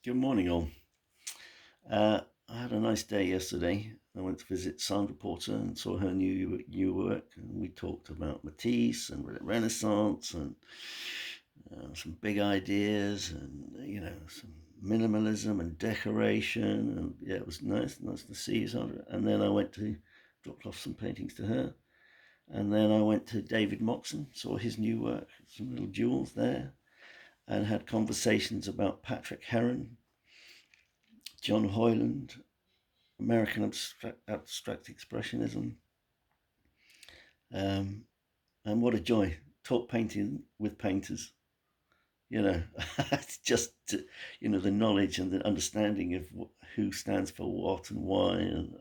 Good morning, all. I had a nice day yesterday. I went to visit Sandra Porter and saw her new work, and we talked about Matisse and Renaissance and some big ideas and some minimalism and decoration. And yeah, it was nice to see Sandra. And then I went to dropped off some paintings to her, and then I went to David Moxon, saw his new work, some little jewels there, and had conversations about Patrick Heron, John Hoyland, American abstract expressionism, um, and what a joy! Talk painting with painters. You know, it's just the knowledge and the understanding of who stands for what and why, and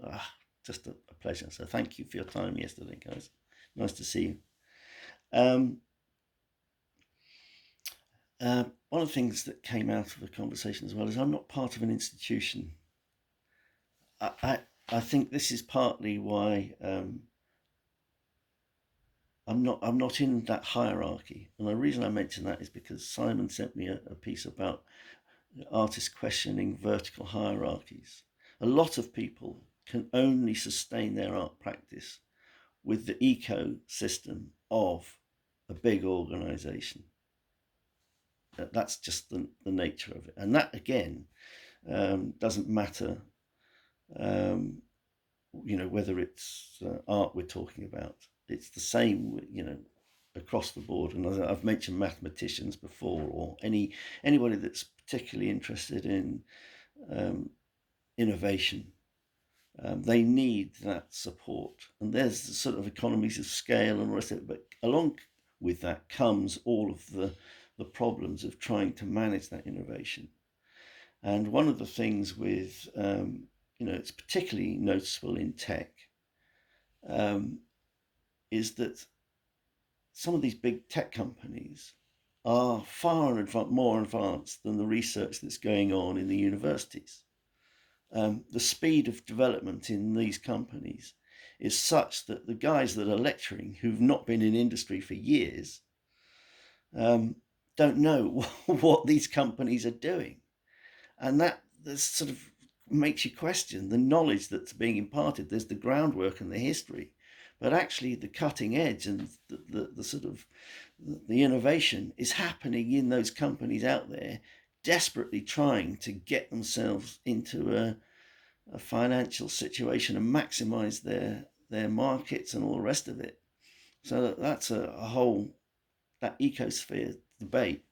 just a pleasure. So thank you for your time yesterday, guys. Nice to see you. Um, one of the things that came out of the conversation as well is I'm not part of an institution. I I, I think this is partly why I'm not in that hierarchy. And the reason I mention that is because Simon sent me a piece about artists questioning vertical hierarchies. A lot of people can only sustain their art practice with the ecosystem of a big organization. That's just the nature of it. And that, again, doesn't matter, um, whether it's art we're talking about. It's the same, across the board. And as I've mentioned mathematicians before, or anybody that's particularly interested in um, innovation. They need that support, and there's sort of economies of scale and the rest of it. But along with that comes all of the problems of trying to manage that innovation. And one of the things with it's particularly noticeable in tech, um, is that some of these big tech companies are far more advanced than the research that's going on in the universities. The speed of development in these companies is such that the guys that are lecturing, who've not been in industry for years, um, don't know what these companies are doing. And that sort of makes you question the knowledge that's being imparted. There's the groundwork and the history, but actually the cutting edge and the sort of the innovation is happening in those companies out there, desperately trying to get themselves into a financial situation and maximize their markets and all the rest of it. So that's a whole that ecosphere debate,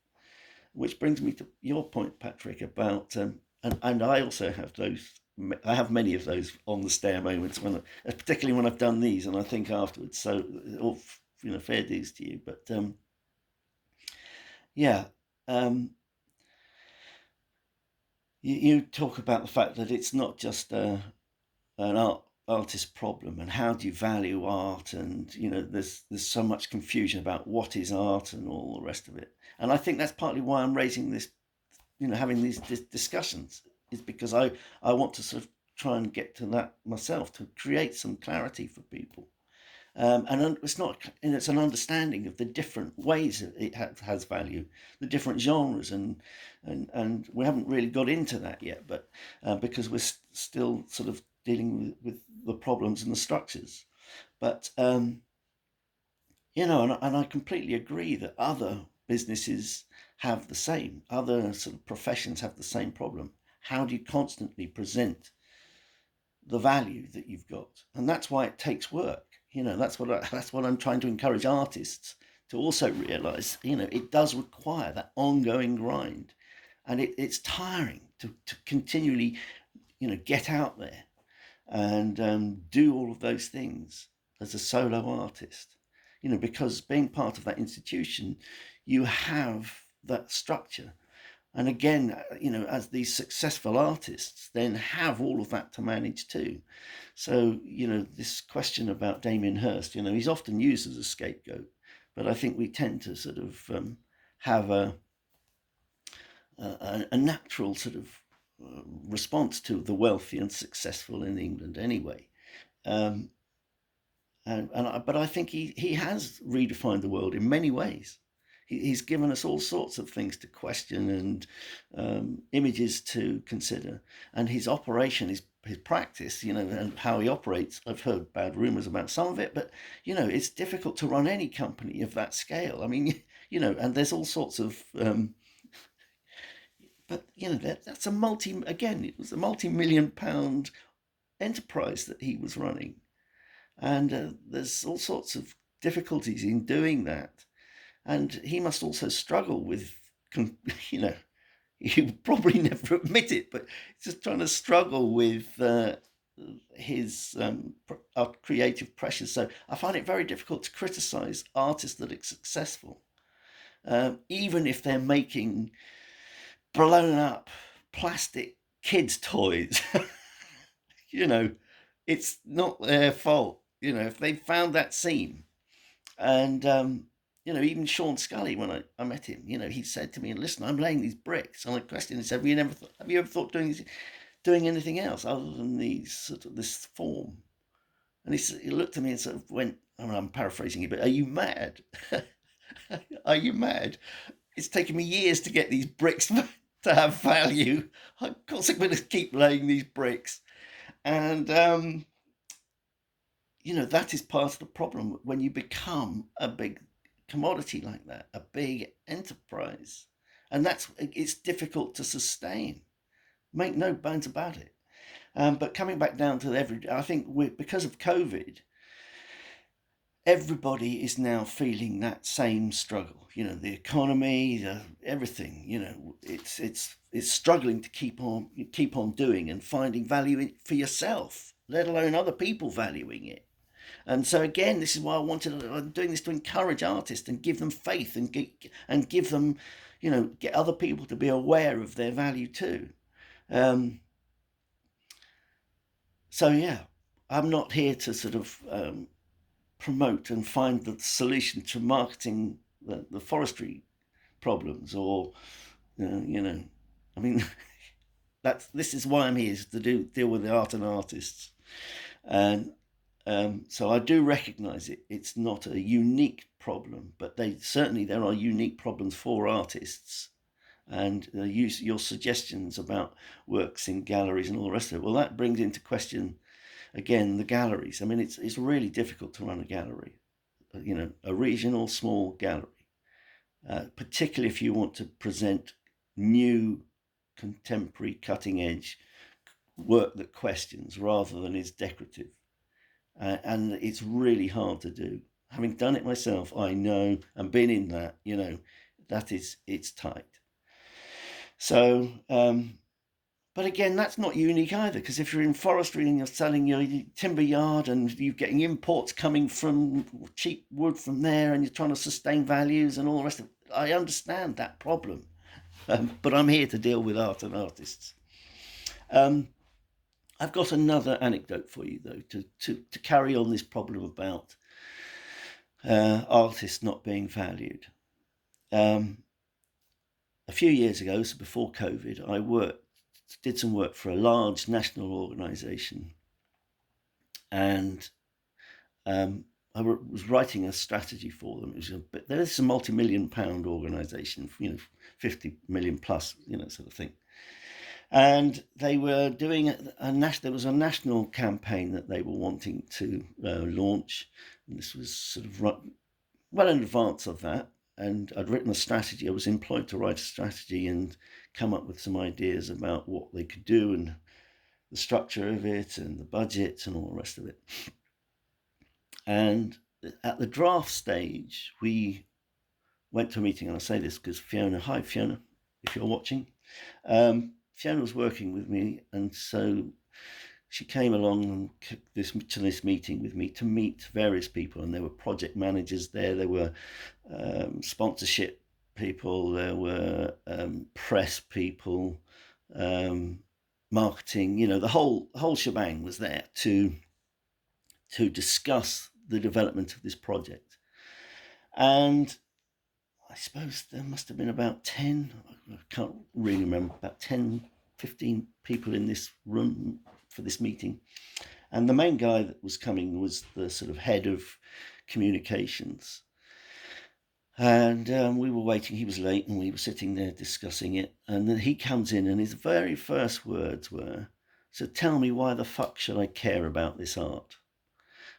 which brings me to your point, Patrick, about and I also have those. I have many of those on the stair moments particularly when I've done these, and I think afterwards. So, all fair dues to you, but yeah, um, you talk about the fact that it's not just an artist problem, and how do you value art, and there's so much confusion about what is art and all the rest of it. And I think that's partly why I'm raising this, having these discussions, is because I want to sort of try and get to that myself, to create some clarity for people. And it's not, and it's an understanding of the different ways it has value, the different genres, and we haven't really got into that yet, but because we're still sort of dealing with the problems and the structures. But and I completely agree that other businesses have the same, other sort of professions have the same problem. How do you constantly present the value that you've got? And that's why it takes work. That's what I'm trying to encourage artists to also realize. It does require that ongoing grind, and it's tiring to continually get out there and do all of those things as a solo artist. Because being part of that institution, you have that structure. And again, as these successful artists then have all of that to manage too. So, this question about Damien Hirst, he's often used as a scapegoat, but I think we tend to sort of have a natural sort of response to the wealthy and successful in England anyway. Um, but I think he has redefined the world in many ways. He's given us all sorts of things to question and images to consider. And his operation, his practice, and how he operates, I've heard bad rumors about some of it, but, it's difficult to run any company of that scale. I mean, and there's all sorts of, but, that's it was a multi-million pound enterprise that he was running. And there's all sorts of difficulties in doing that. And he must also struggle with, he would probably never admit it, but he's just trying to struggle with his creative pressures. So I find it very difficult to criticize artists that are successful, even if they're making blown up plastic kids' toys. It's not their fault. If they found that seam, and even Sean Scully, when I met him, he said to me, "Listen, I'm laying these bricks." And I questioned, he said, "Have you ever thought doing anything else other than this form?" And he looked at me and sort of went, I'm paraphrasing it, but "Are you mad? Are you mad? It's taken me years to get these bricks to have value. Of course, I'm going to keep laying these bricks." And that is part of the problem when you become a big commodity like that, a big enterprise, and it's difficult to sustain. Make no bones about it. But coming back down to I think because of COVID, everybody is now feeling that same struggle. The economy, everything. It's struggling to keep on doing and finding value for yourself, let alone other people valuing it. And so again, this is why I'm doing this to encourage artists and give them faith and give them, get other people to be aware of their value too. So yeah, I'm not here to sort of promote and find the solution to marketing the forestry problems, or I mean, this is why I'm here, is to deal with the art and artists. And so I do recognise it's not a unique problem, but there are unique problems for artists. And your suggestions about works in galleries and all the rest of it, well, that brings into question again the galleries. I mean, it's really difficult to run a gallery, a regional small gallery, particularly if you want to present new, contemporary, cutting edge work that questions rather than is decorative. And it's really hard to do. Having done it myself, I know, and been in that, it's tight. So, but again, that's not unique either, because if you're in forestry and you're selling your timber yard and you're getting imports coming from cheap wood from there and you're trying to sustain values and all the rest of it, I understand that problem. But I'm here to deal with art and artists. I've got another anecdote for you, though, to carry on this problem about artists not being valued. A few years ago, so before COVID, I did some work for a large national organisation, and I was writing a strategy for them. There's a multi-million pound organisation, 50 million plus, sort of thing. And they were doing there was a national campaign that they were wanting to launch, and this was sort of well in advance of that. And I'd written a strategy. I was employed to write a strategy and come up with some ideas about what they could do and the structure of it and the budget and all the rest of it. And at the draft stage, we went to a meeting, and I say this because hi Fiona, if you're watching. Fiona was working with me, and so she came along to this meeting with me to meet various people, and there were project managers there were sponsorship people, there were press people, marketing, the whole shebang was there to discuss the development of this project. And I suppose there must have been about 10, I can't really remember, about 10, 15 people in this room for this meeting. And the main guy that was coming was the sort of head of communications. And we were waiting. He was late, and we were sitting there discussing it. And then he comes in, and his very first words were, "So tell me, why the fuck should I care about this art?"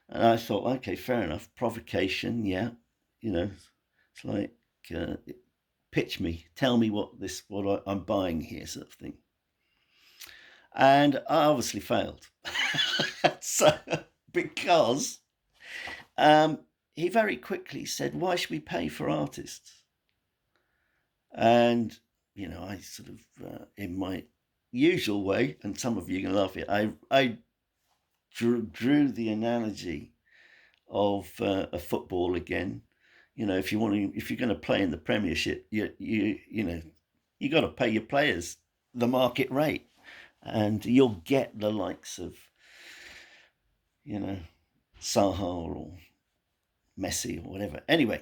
And I thought, okay, fair enough. Provocation, yeah. It's like, uh, pitch me, tell me what I'm buying here, sort of thing. And I obviously failed. So, because he very quickly said, "Why should we pay for artists?" And I sort of, in my usual way, and some of you can laugh at it, I drew the analogy of a football again. If you're going to play in the Premiership, you got to pay your players the market rate, and you'll get the likes of Saha or Messi or whatever. Anyway,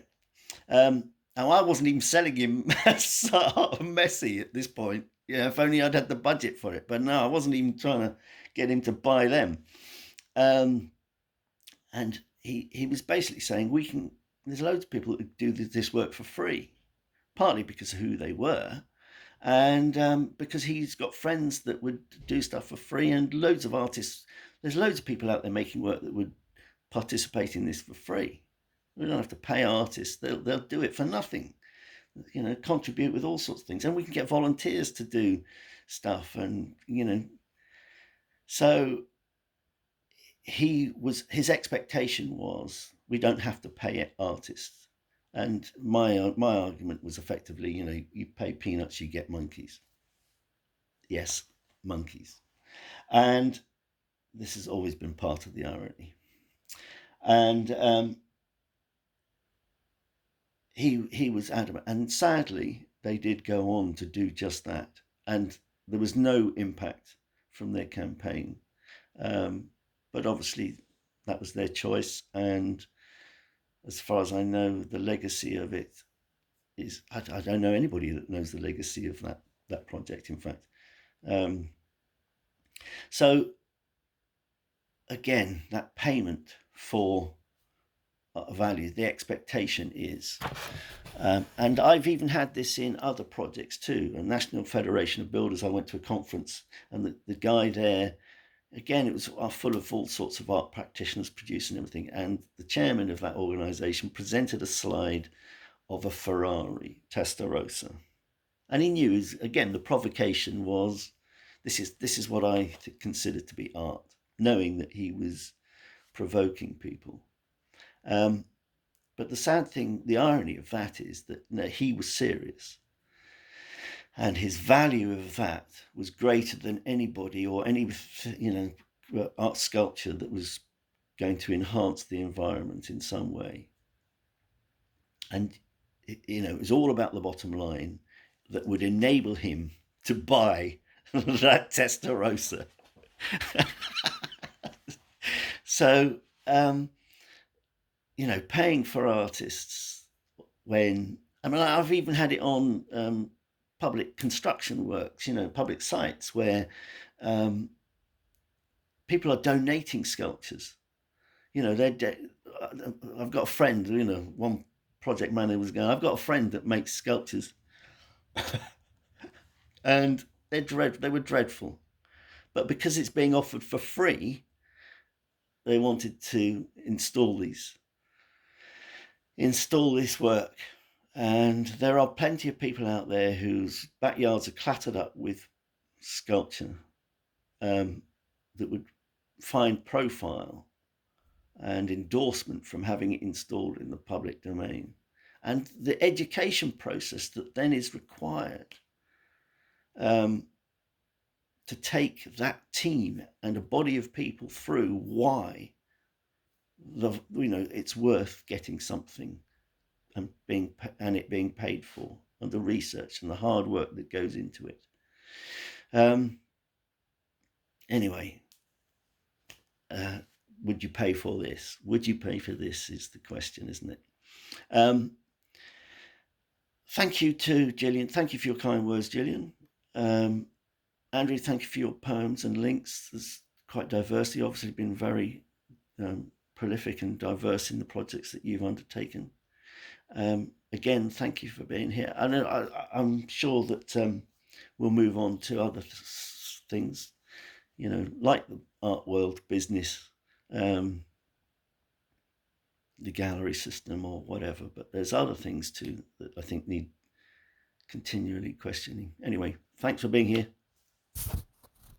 now I wasn't even selling him Saha or Messi at this point. If only I'd had the budget for it. But no, I wasn't even trying to get him to buy them. And he was basically saying, there's loads of people that do this work for free, partly because of who they were, and because he's got friends that would do stuff for free, and loads of artists. There's loads of people out there making work that would participate in this for free. We don't have to pay artists; they'll do it for nothing. Contribute with all sorts of things, and we can get volunteers to do stuff, and so his expectation was, we don't have to pay artists. And my argument was effectively, you pay peanuts, you get monkeys. Yes, monkeys. And this has always been part of the irony. And he was adamant. And sadly, they did go on to do just that. And there was no impact from their campaign. But obviously, that was their choice. And as far as I know, the legacy of it is, I don't know anybody that knows the legacy of that project, in fact. So again, that payment for value, the expectation is, and I've even had this in other projects too. A National Federation of Builders, I went to a conference, and the guy there, again, it was full of all sorts of art practitioners producing everything, and the chairman of that organization presented a slide of a Ferrari Testarossa, and he knew, again, the provocation was, this is what I consider to be art, knowing that he was provoking people. But the sad thing, the irony of that is that he was serious, and his value of that was greater than anybody or any art sculpture that was going to enhance the environment in some way. And it was all about the bottom line that would enable him to buy that Testarossa. So paying for artists, when I've even had it on public construction works, public sites where people are donating sculptures. I've got a friend, one project manager was going, I've got a friend that makes sculptures and they were dreadful. But because it's being offered for free, they wanted to install this work. And there are plenty of people out there whose backyards are cluttered up with sculpture that would find profile and endorsement from having it installed in the public domain. And the education process that then is required to take that team and a body of people through why it's worth getting something and it being paid for, and the research and the hard work that goes into it. Anyway, would you pay for this? Would you pay for this is the question, isn't it? Thank you to Gillian. Thank you for your kind words, Gillian. Andrew, thank you for your poems and links. There's quite diversity, obviously been very prolific and diverse in the projects that you've undertaken. again, thank you for being here. And I'm sure that we'll move on to other things, like the art world, business, the gallery system or whatever. But there's other things too that I think need continually questioning. Anyway, thanks for being here.